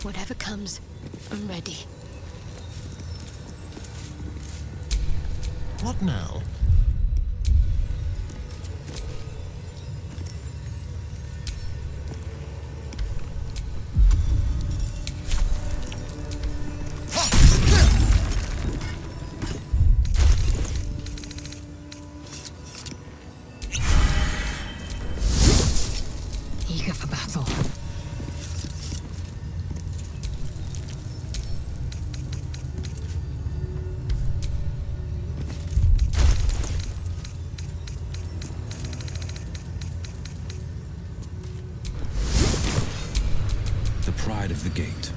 Whatever comes, I'm ready. What now? Eager for battle. Pride of the gate.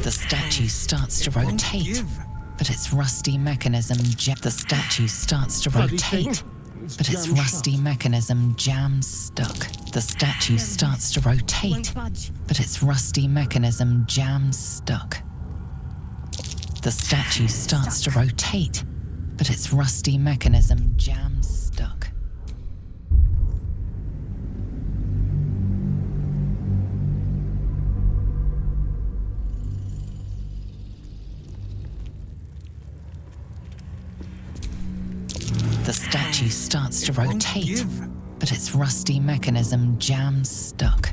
The statue starts to rotate, but its rusty mechanism the statue starts to rotate, but its rusty mechanism jams stuck. The statue starts to rotate, but its rusty mechanism jams stuck. The statue starts to rotate, but its rusty mechanism jams stuck. The statue starts to rotate, but its rusty mechanism jams stuck.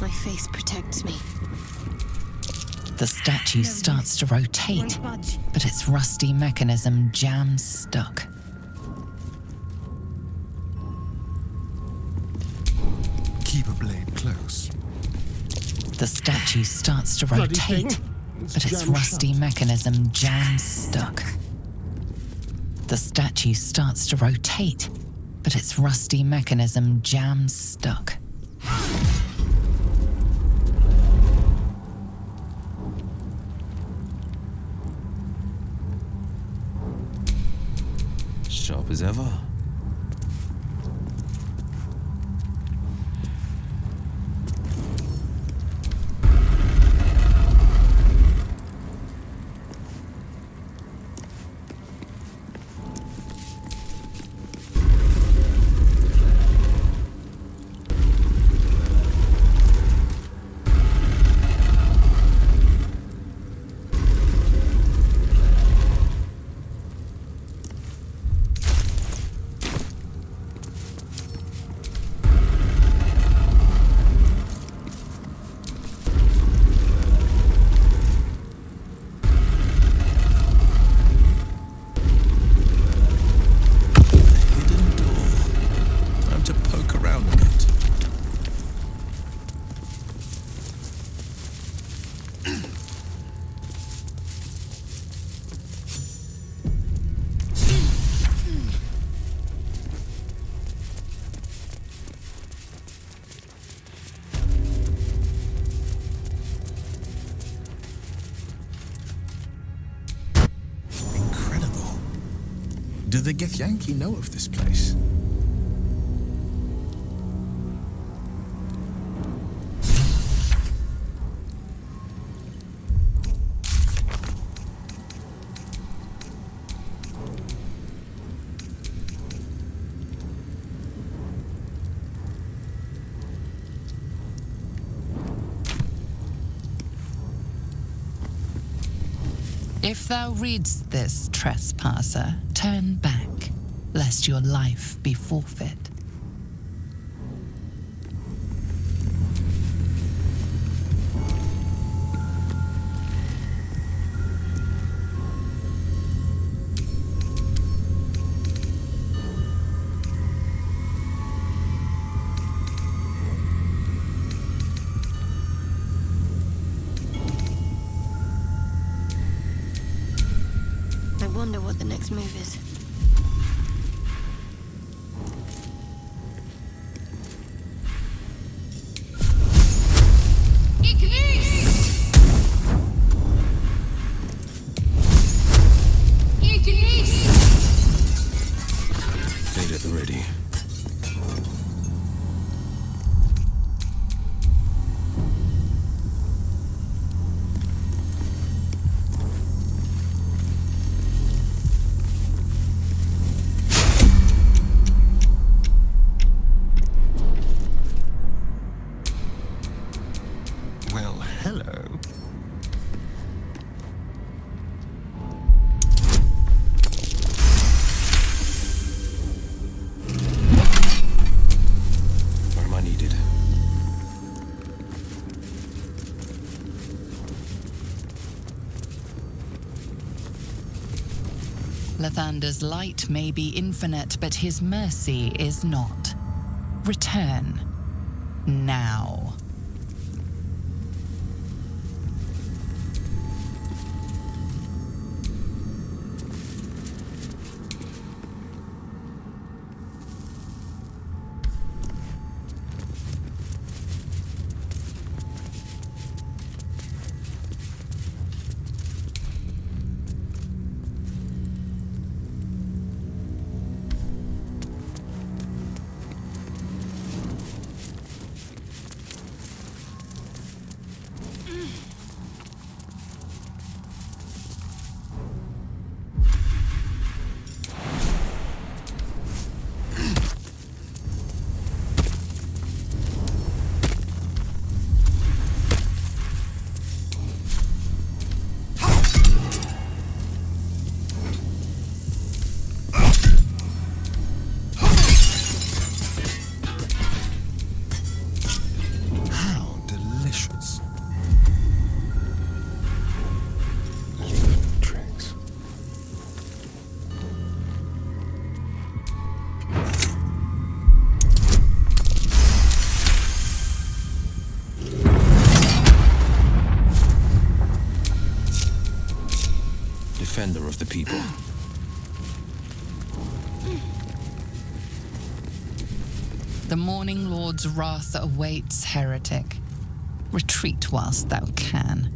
My faith protects me. The statue starts to rotate, but its rusty mechanism jams stuck. Keep a blade close. The statue starts to rotate, but its rusty mechanism jams stuck. The statue starts to rotate, but its rusty mechanism jams stuck. Sharp as ever. Do the Githyanki know of this place? If thou readst this, trespasser, turn back, lest your life be forfeit. I wonder what the next move is. Fate at the ready. Well, hello. Where am I needed? Lathander's light may be infinite, but his mercy is not. Return. Now. How delicious. Lean tricks. Defender of the people. The Morning Lord's wrath awaits, heretic. Retreat whilst thou can.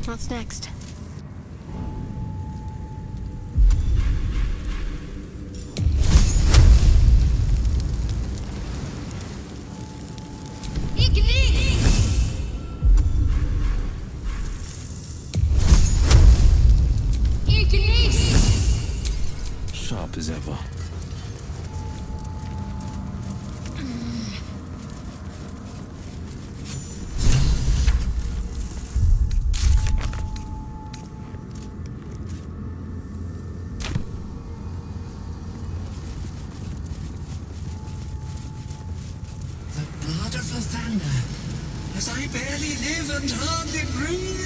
What's next? Sharp as ever. The blood of Lathander, as I barely live and hardly breathe.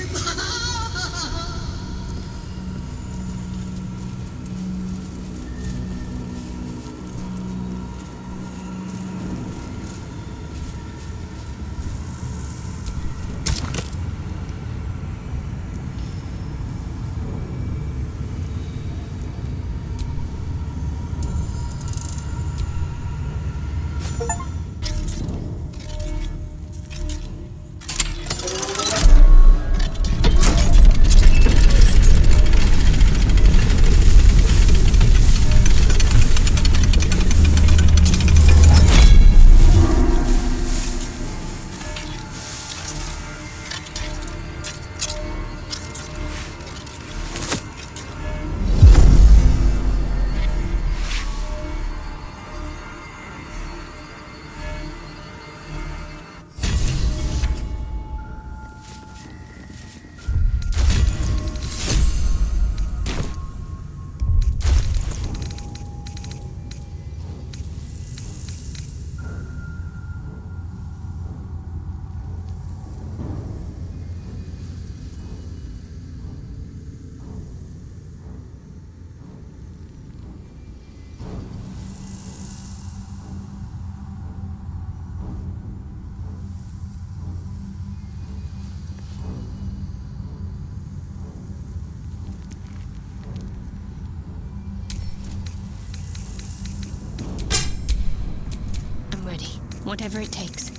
Whatever it takes.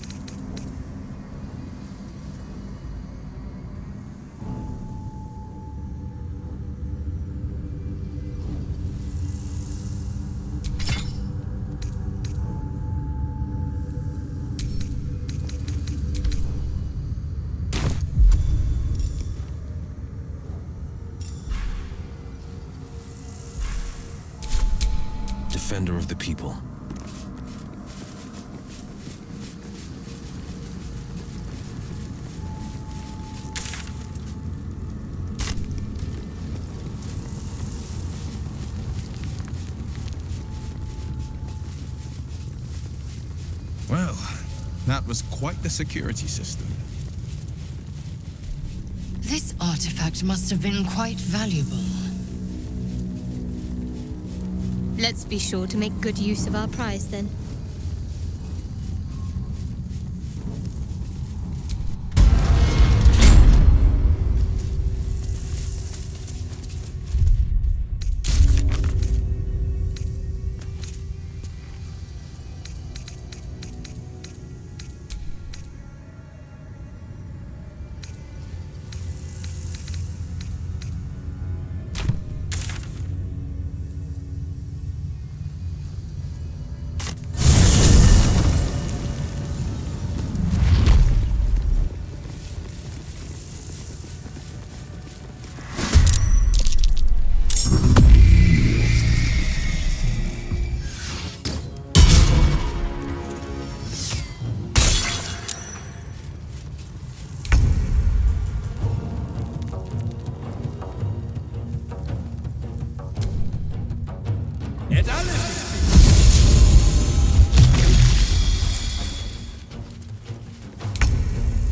Defender of the people. Well, that was quite the security system. This artifact must have been quite valuable. Let's be sure to make good use of our prize then.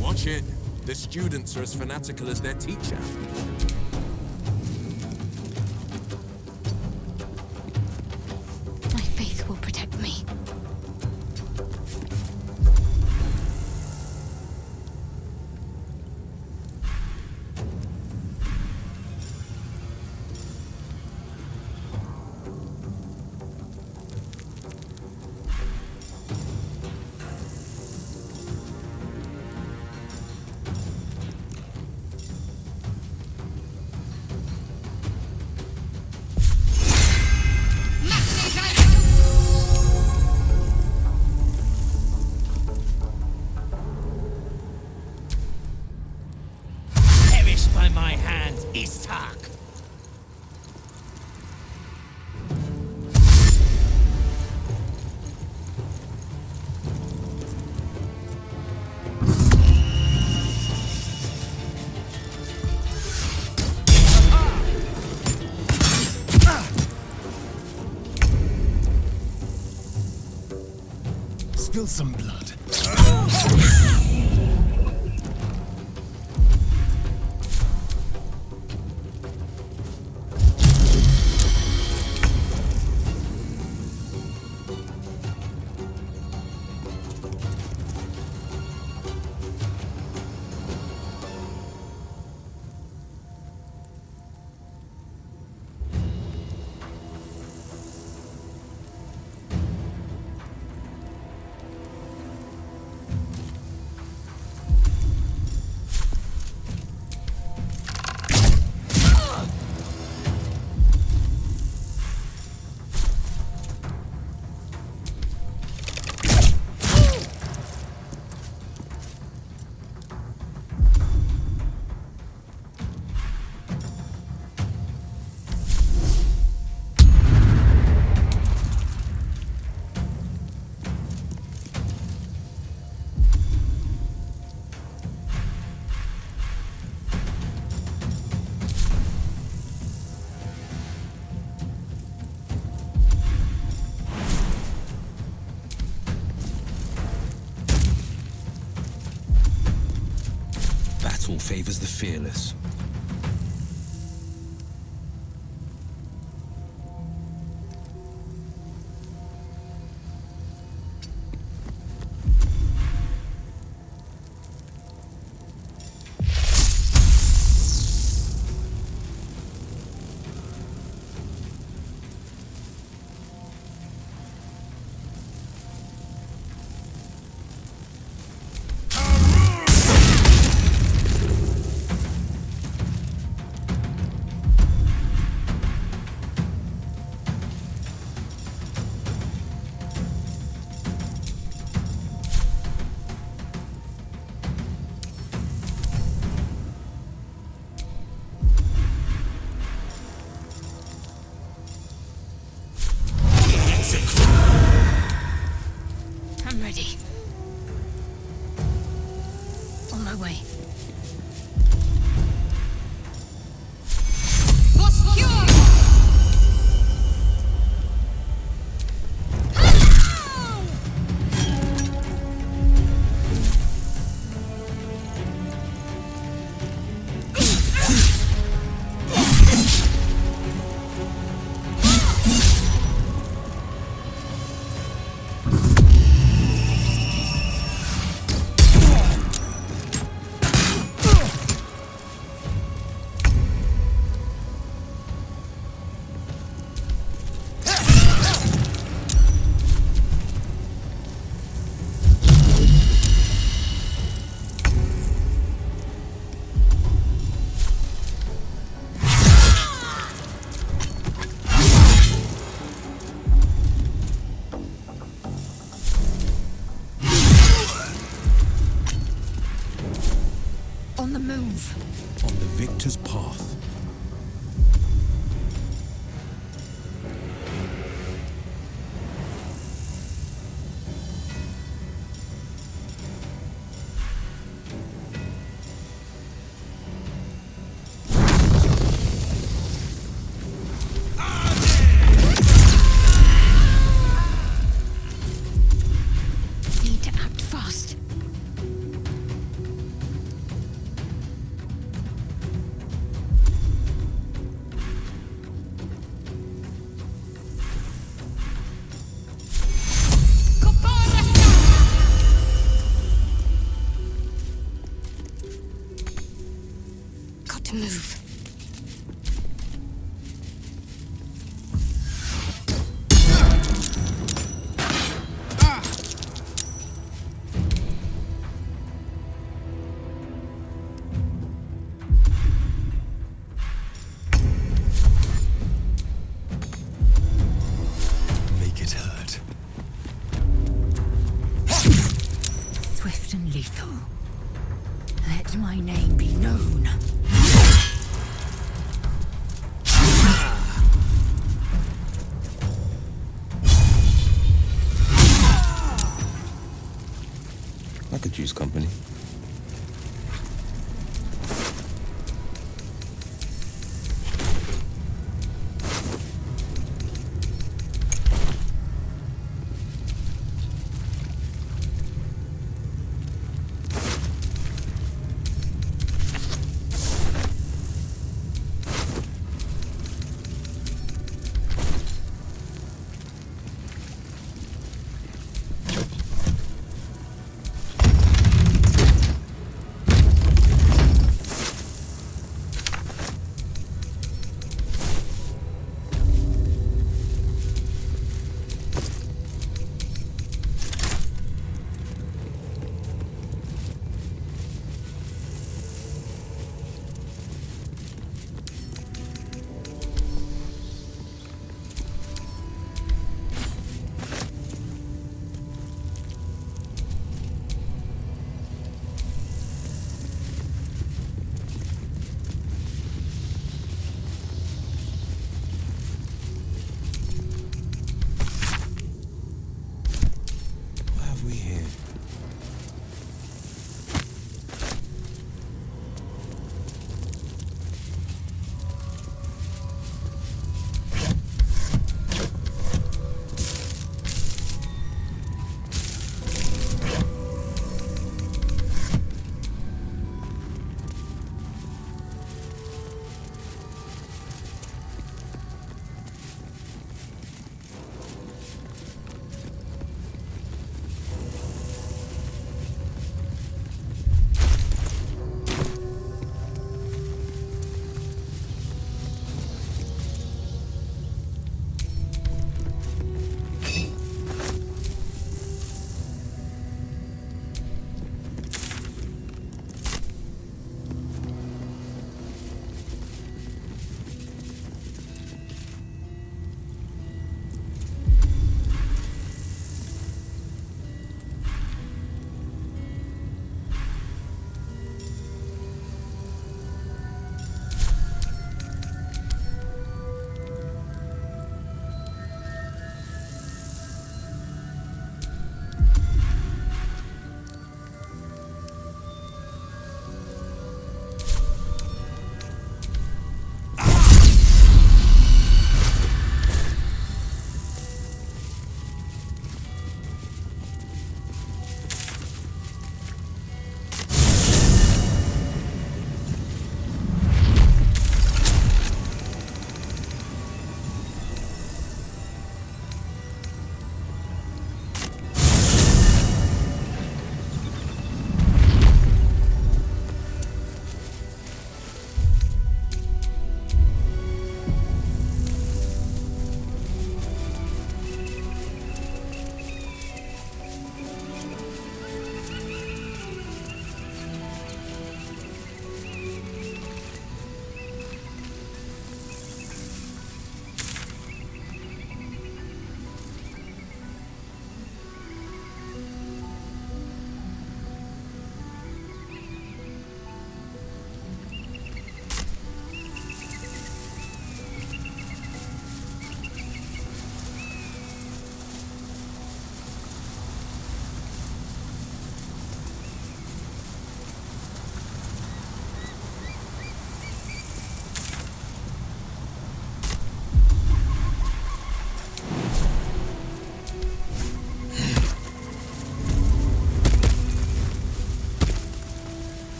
Watch it. The students are as fanatical as their teacher. My faith will protect me. Spill some blood. Battle favors the fearless. could use company.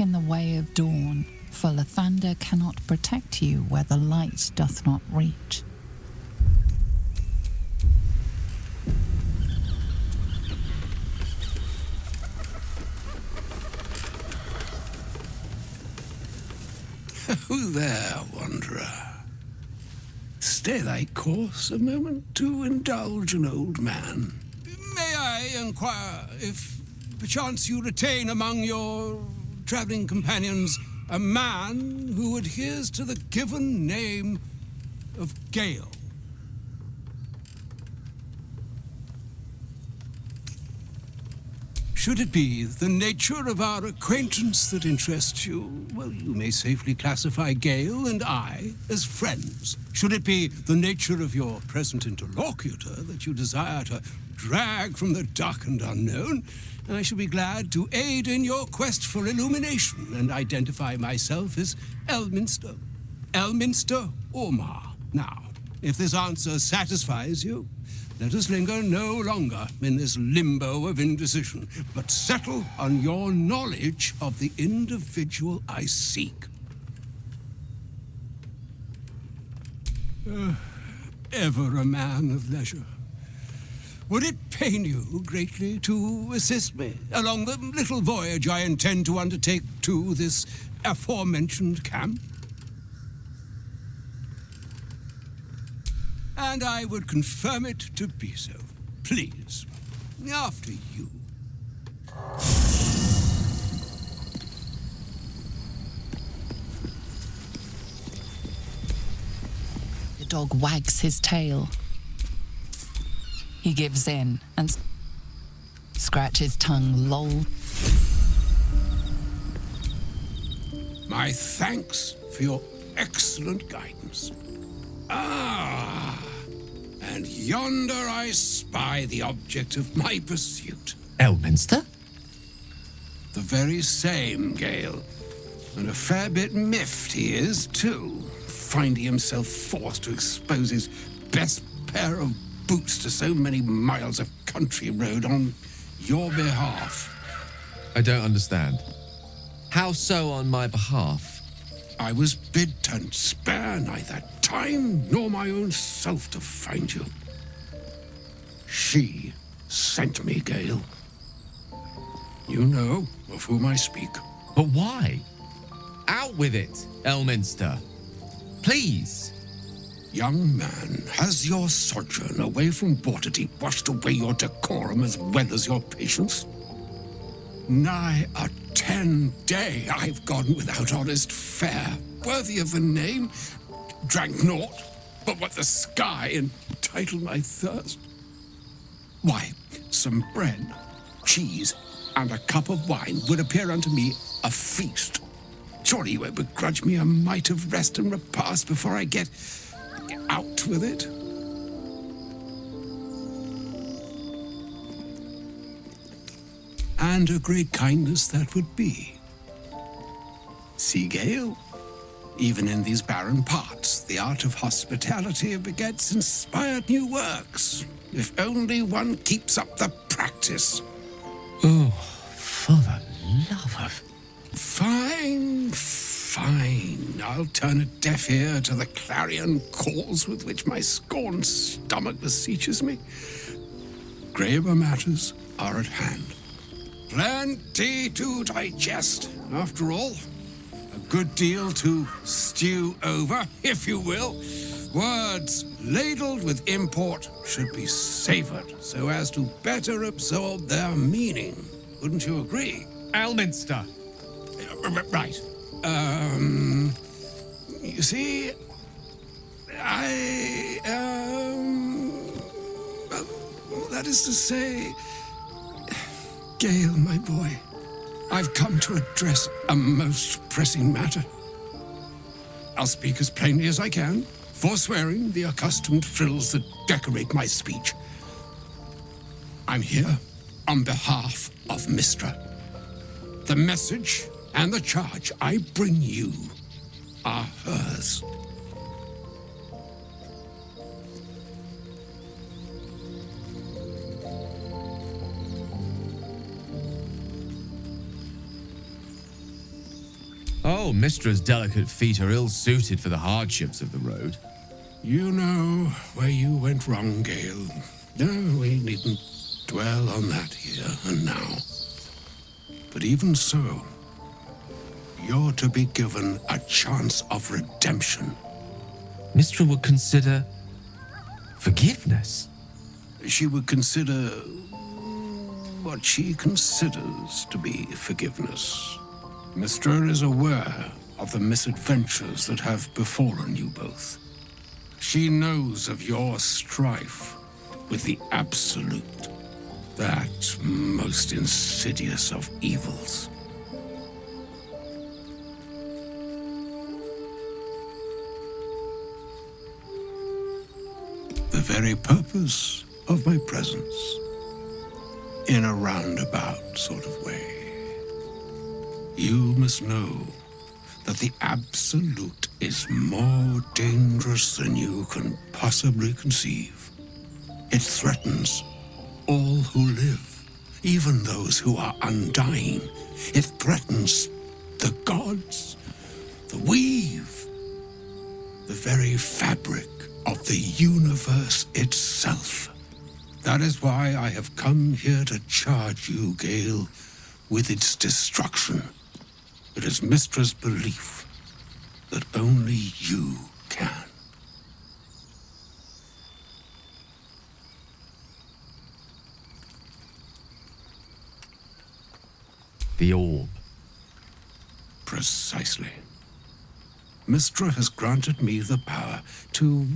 in the way of dawn, for Lathander cannot protect you where the light doth not reach. Who there, wanderer? Stay thy course a moment to indulge an old man. May I inquire if perchance you retain among your travelling companions a man who adheres to the given name of Gale? Should it be the nature of our acquaintance that interests you, well, you may safely classify Gale and I as friends. Should it be the nature of your present interlocutor that you desire to drag from the dark and unknown, I shall be glad to aid in your quest for illumination and identify myself as Elminster. Elminster Ormar. Now, if this answer satisfies you, let us linger no longer in this limbo of indecision, but settle on your knowledge of the individual I seek. Ever a man of leisure. Would it pain you greatly to assist me along the little voyage I intend to undertake to this aforementioned camp? And I would confirm it to be so. Please, after you. The dog wags his tail. He gives in and scratches tongue, lol. My thanks for your excellent guidance. Ah, and yonder I spy the object of my pursuit. Elminster? The very same, Gale. And a fair bit miffed he is, too, finding himself forced to expose his best pair of boots to so many miles of country road on your behalf. I don't understand. How so on my behalf? I was bid to spare neither time nor my own self to find you. She sent me, Gale. You know of whom I speak. But why? Out with it, Elminster. Please. Young man, has your sojourn away from Waterdeep washed away your decorum as well as your patience? Nigh a 10-day I've gone without honest fare, worthy of the name. Drank naught but what the sky entitled my thirst. Why, some bread, cheese, and a cup of wine would appear unto me a feast. Surely you won't begrudge me a mite of rest and repast before I get out with it? And a great kindness that would be. See, Gale, even in these barren parts, the art of hospitality begets inspired new works, if only one keeps up the practice. Oh, for the love of... Fine, fine. I'll turn a deaf ear to the clarion calls with which my scorned stomach beseeches me. Graver matters are at hand. Plenty to digest, after all. A good deal to stew over, if you will. Words ladled with import should be savoured so as to better absorb their meaning. Wouldn't you agree? Elminster. Right. You see, that is to say, Gale, my boy, I've come to address a most pressing matter. I'll speak as plainly as I can, forswearing the accustomed frills that decorate my speech. I'm here on behalf of Mistra. The message and the charge I bring you are hers. Oh, Mistra's delicate feet are ill-suited for the hardships of the road. You know where you went wrong, Gale. No, we needn't dwell on that here and now. But even so, you're to be given a chance of redemption. Mistra would consider forgiveness. She would consider what she considers to be forgiveness. Mistra is aware of the misadventures that have befallen you both. She knows of your strife with the Absolute, that most insidious of evils. The very purpose of my presence, in a roundabout sort of way. You must know that the Absolute is more dangerous than you can possibly conceive. It threatens all who live, even those who are undying. It threatens the gods, the weave, the very fabric of the universe itself. That is why I have come here to charge you, Gale, with its destruction. It is Mistra's belief that only you can. The orb. Precisely. Mistra has granted me the power to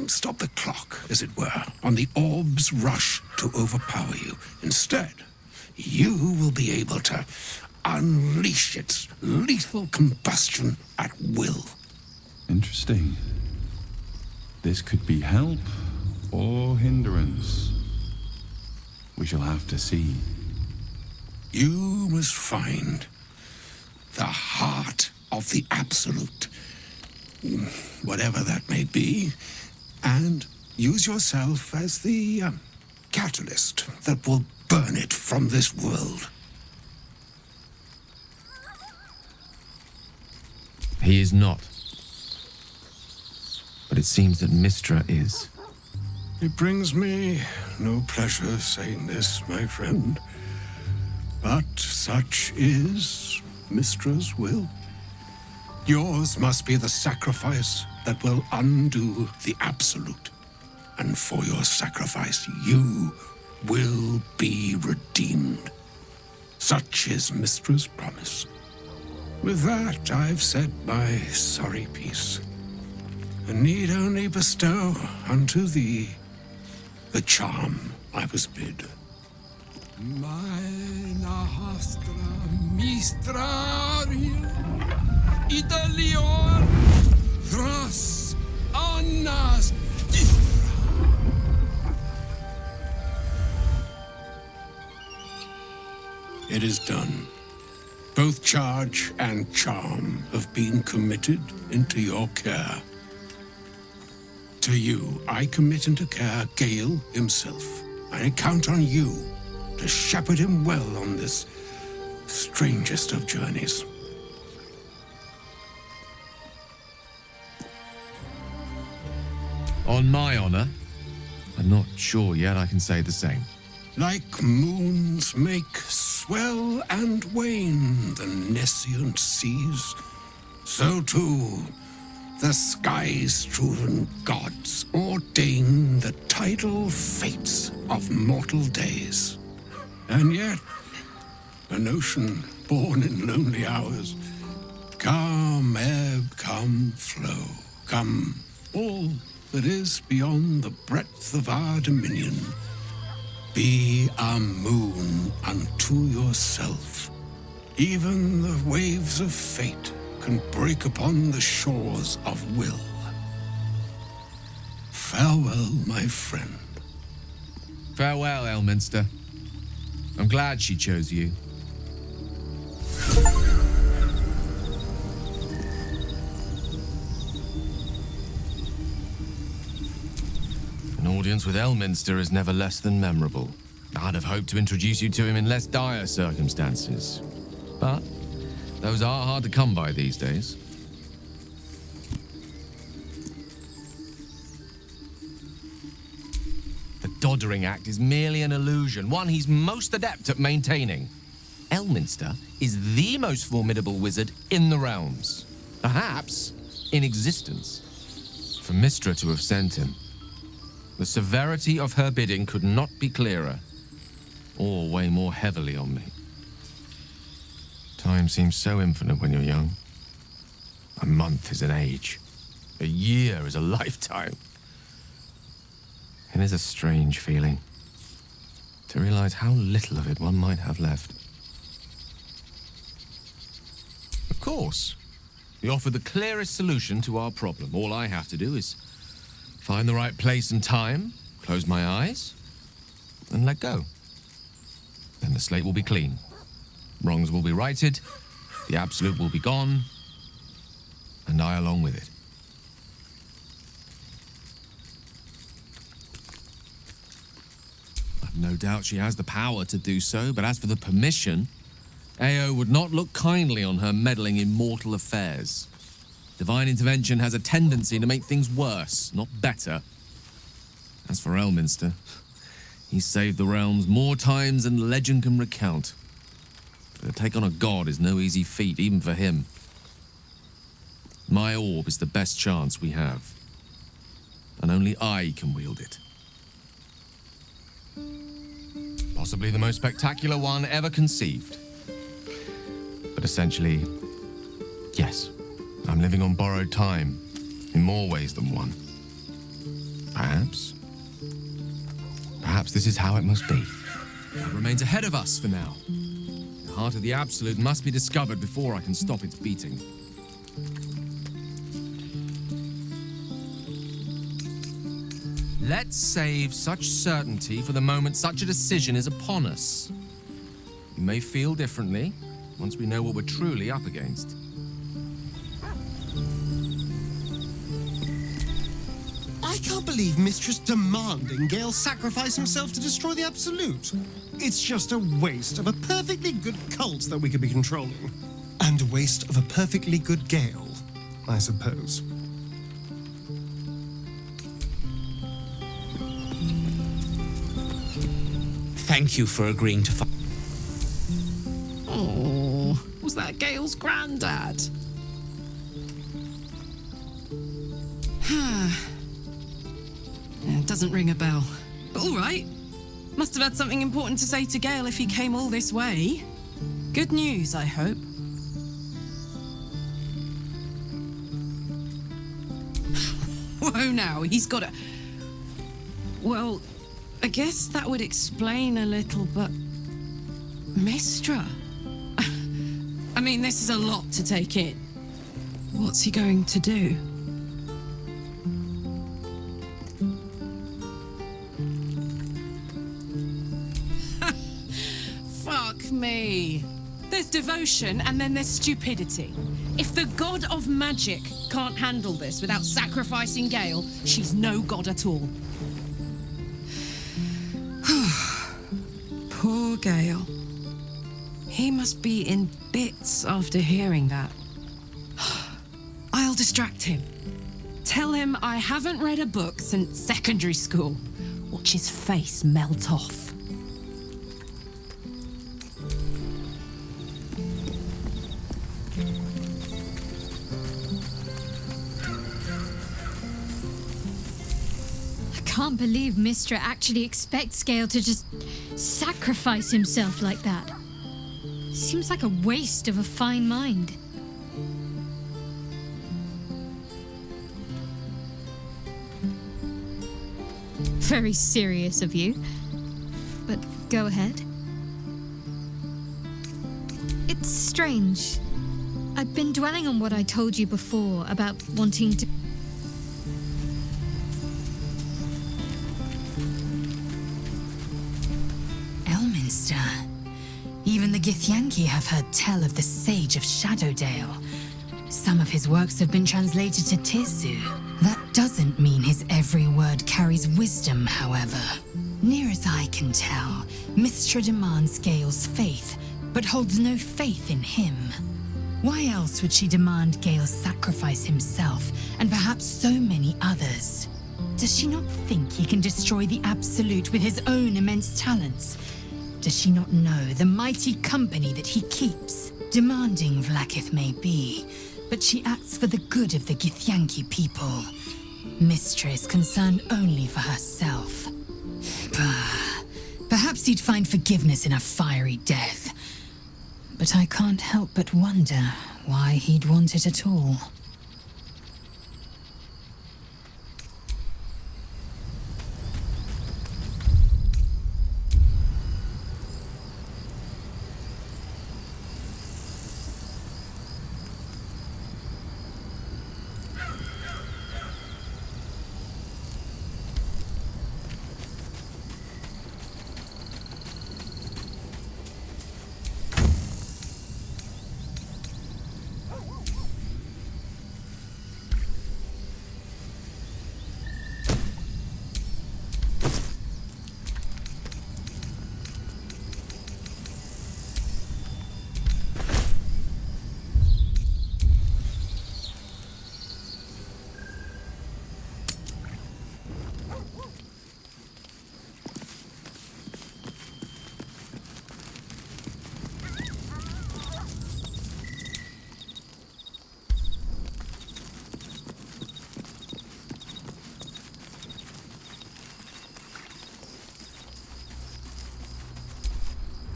stop the clock, as it were, on the orb's rush to overpower you. Instead, you will be able to unleash its lethal combustion at will. Interesting. This could be help or hindrance. We shall have to see. You must find the heart of the Absolute, whatever that may be, and use yourself as the catalyst that will burn it from this world. He is not. But it seems that Mistra is. It brings me no pleasure saying this, my friend, but such is Mistra's will. Yours must be the sacrifice that will undo the Absolute. And for your sacrifice, you will be redeemed. Such is Mistra's promise. With that, I've said my sorry piece, and need only bestow unto thee the charm I was bid. Meine hastra mistrario Italior thras annas distra. It is done. Both charge and charm have been committed into your care. To you, I commit into care Gale himself. I count on you to shepherd him well on this strangest of journeys. On my honor, I'm not sure yet I can say the same. Like moons make swell and wane the nescient seas, so too the sky-strewn gods ordain the tidal fates of mortal days. And yet, an ocean born in lonely hours, come ebb, come flow, come all that is beyond the breadth of our dominion. Be a moon unto yourself. Even the waves of fate can break upon the shores of will. Farewell, my friend. Farewell, Elminster. I'm glad she chose you. An audience with Elminster is never less than memorable. I'd have hoped to introduce you to him in less dire circumstances. But Those are hard to come by these days. The doddering act is merely an illusion, one he's most adept at maintaining. Elminster is the most formidable wizard in the realms, perhaps in existence. For Mystra to have sent him, the severity of her bidding could not be clearer, or weigh more heavily on me. Time seems so infinite when you're young. A month is an age. A year is a lifetime. It is a strange feeling to realize how little of it one might have left. Of course, we offer the clearest solution to our problem. All I have to do is find the right place and time, close my eyes, and let go. Then the slate will be clean. Wrongs will be righted, the absolute will be gone, and I along with it. I've no doubt she has the power to do so, but as for the permission, Ao would not look kindly on her meddling in mortal affairs. Divine intervention has a tendency to make things worse, not better. As for Elminster, he's saved the realms more times than legend can recount. To take on a god is no easy feat, even for him. My orb is the best chance we have, and only I can wield it. Possibly the most spectacular one ever conceived. But essentially, yes, I'm living on borrowed time, in more ways than one. Perhaps this is how it must be. What remains ahead of us for now? The heart of the Absolute must be discovered before I can stop its beating. Let's save such certainty for the moment such a decision is upon us. We may feel differently once we know what we're truly up against. I can't believe Mistress demanding Gale sacrifice himself to destroy the Absolute. It's just a waste of a perfectly good cult that we could be controlling. And a waste of a perfectly good Gale, I suppose. Thank you for agreeing to Oh, was that Gale's granddad? It doesn't ring a bell. But all right. Must have had something important to say to Gale if he came all this way. Good news, I hope. Whoa now, he's got a... Well, I guess that would explain a little, but... Mystra? I mean, this is a lot to take in. What's he going to do? Fuck me. There's devotion and then there's stupidity. If the god of magic can't handle this without sacrificing Gale, she's no god at all. Poor Gale. He must be in bits after hearing that. I'll distract him. Tell him I haven't read a book since secondary school. Watch his face melt off. I can't believe Mystra actually expects Gale to just sacrifice himself like that. Seems like a waste of a fine mind. Very serious of you, but go ahead. It's strange. I've been dwelling on what I told you before about wanting to... Even the Githyanki have heard tell of the Sage of Shadowdale. Some of his works have been translated to Tirsu. That doesn't mean his every word carries wisdom, however. Near as I can tell, Mystra demands Gale's faith, but holds no faith in him. Why else would she demand Gale sacrifice himself, and perhaps so many others? Does she not think he can destroy the Absolute with his own immense talents? Does she not know the mighty company that he keeps? Demanding Vlaakith may be, but she acts for the good of the Githyanki people. Mystra is concerned only for herself. Perhaps he'd find forgiveness in a fiery death. But I can't help but wonder why he'd want it at all.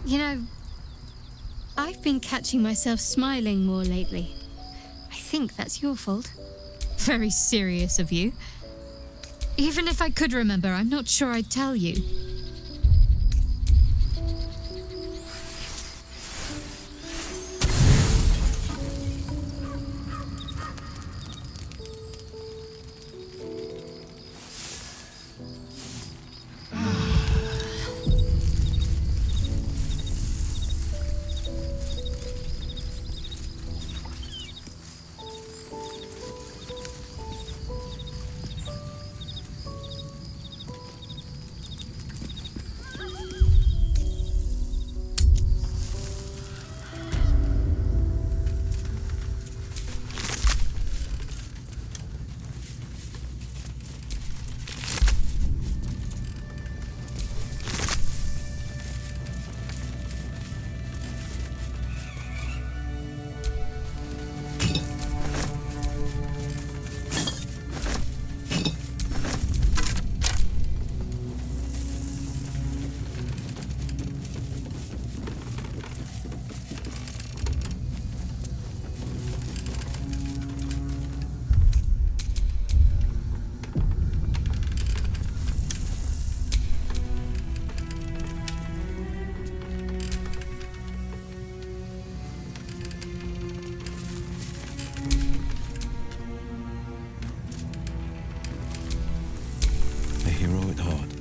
You know, I've been catching myself smiling more lately. I think that's your fault. Very serious of you. Even if I could remember, I'm not sure I'd tell you. A hero at heart.